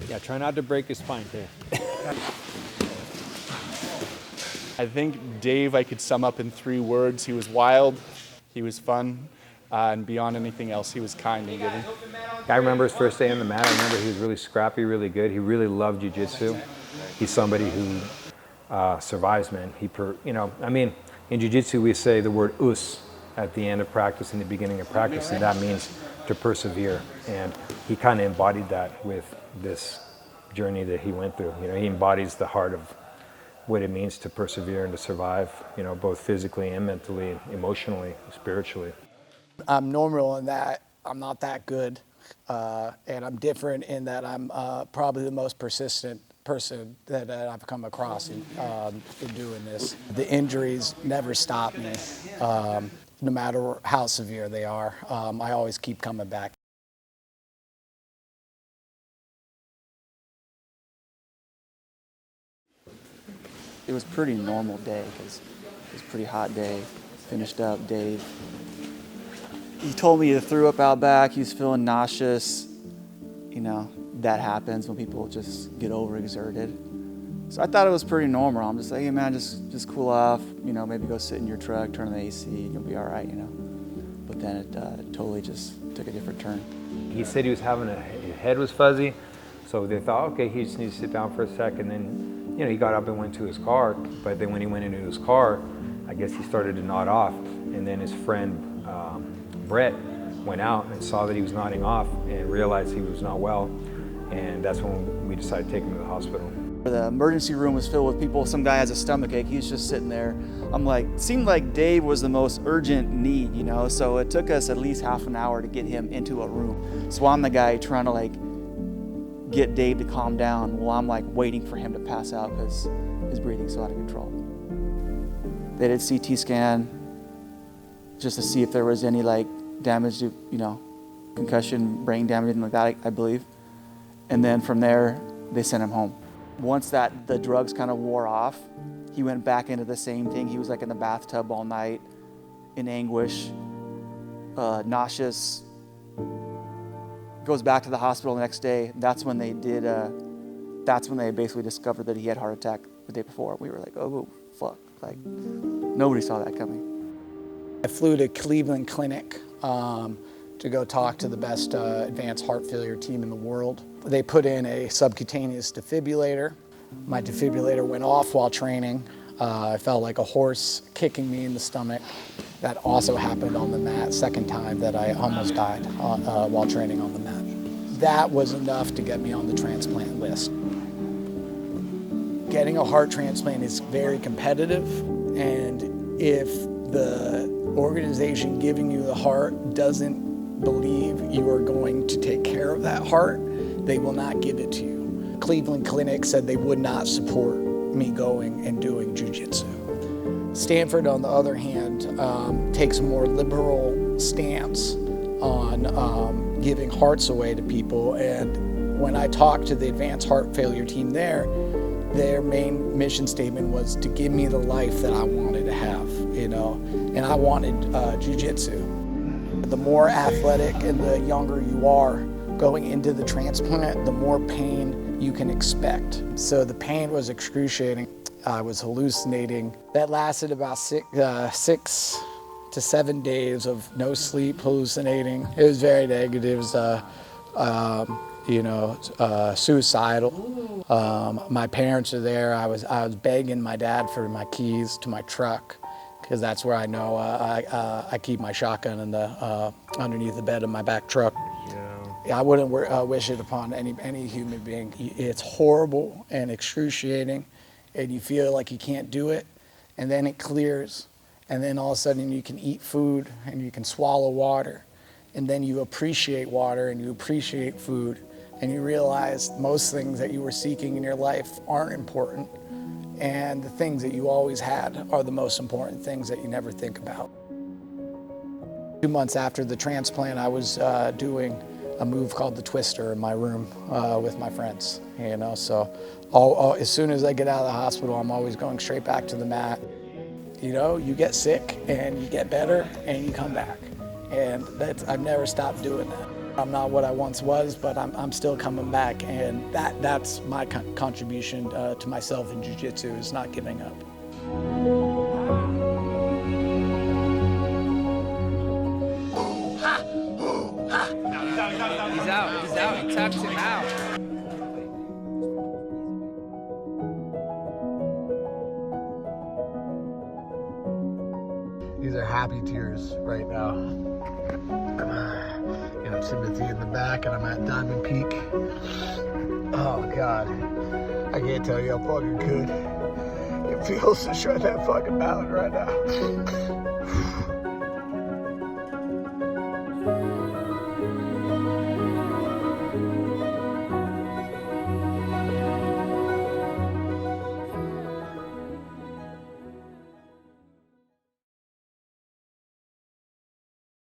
Yeah, try not to break his spine there. I think Dave, I could sum up in 3 words. He was wild, he was fun, and beyond anything else, he was kind and giving. I remember his first day on the mat. I remember he was really scrappy, really good. He really loved jiu-jitsu. He's somebody who survives, man. In jiu-jitsu we say the word us at the end of practice and the beginning of practice, and that means to persevere. And he kind of embodied that with this journey that he went through. He embodies the heart of what it means to persevere and to survive, both physically and mentally, and emotionally, spiritually. I'm normal in that I'm not that good, and I'm different in that I'm probably the most persistent person that I've come across in doing this. The injuries never stop me, no matter how severe they are. I always keep coming back. It was a pretty normal day because it was a pretty hot day. Finished up, Dave. He told me he threw up out back. He was feeling nauseous. That happens when people just get overexerted. So I thought it was pretty normal. I'm just like, hey man, just cool off. Maybe go sit in your truck, turn on the AC, you'll be all right. But then it totally just took a different turn. He said he was his head was fuzzy, so they thought, okay, he just needs to sit down for a second. Then, he got up and went to his car. But then when he went into his car, I guess he started to nod off. And then his friend Brett went out and saw that he was nodding off and realized he was not well. And that's when we decided to take him to the hospital. The emergency room was filled with people. Some guy has a stomach ache. He's just sitting there. It seemed like Dave was the most urgent need, so it took us at least half an hour to get him into a room. So I'm the guy trying to get Dave to calm down while I'm waiting for him to pass out because his breathing's so out of control. They did CT scan just to see if there was any damage to, concussion, brain damage, anything like that, I believe. And then from there, they sent him home. Once the drugs kind of wore off, he went back into the same thing. He was in the bathtub all night, in anguish, nauseous. Goes back to the hospital the next day. That's when they basically discovered that he had a heart attack the day before. We were like, oh, fuck. Nobody saw that coming. I flew to Cleveland Clinic to go talk to the best advanced heart failure team in the world. They put in a subcutaneous defibrillator. My defibrillator went off while training. I felt like a horse kicking me in the stomach. That also happened on the mat, second time that I almost died while training on the mat. That was enough to get me on the transplant list. Getting a heart transplant is very competitive, and if the organization giving you the heart doesn't believe you are going to take care of that heart, they will not give it to you. Cleveland Clinic said they would not support me going and doing jiu-jitsu. Stanford, on the other hand, takes a more liberal stance on giving hearts away to people. And when I talked to the advanced heart failure team there, their main mission statement was to give me the life that I wanted to have, and I wanted jiu-jitsu. The more athletic and the younger you are going into the transplant, the more pain you can expect. So the pain was excruciating. I was hallucinating. That lasted about 6 to 7 days of no sleep, hallucinating. It was very negative. It was suicidal. My parents are there. I was begging my dad for my keys to my truck, because that's where I know I keep my shotgun in the underneath the bed of my back truck. I wouldn't wish it upon any human being. It's horrible and excruciating, and you feel like you can't do it, and then it clears, and then all of a sudden you can eat food and you can swallow water, and then you appreciate water and you appreciate food, and you realize most things that you were seeking in your life aren't important, and the things that you always had are the most important things that you never think about. 2 months after the transplant, I was doing a move called the twister in my room with my friends, so as soon as I get out of the hospital, I'm always going straight back to the mat. You get sick and you get better and you come back, and I've never stopped doing that. I'm not what I once was, but I'm still coming back, and that's my contribution to myself in jiu-jitsu, is not giving up. He's out, he taps him out. These are happy tears right now. You know, Timothy in the back, and I'm at Diamond Peak. Oh God, I can't tell you how fucking good it feels to shred that fucking mountain right now.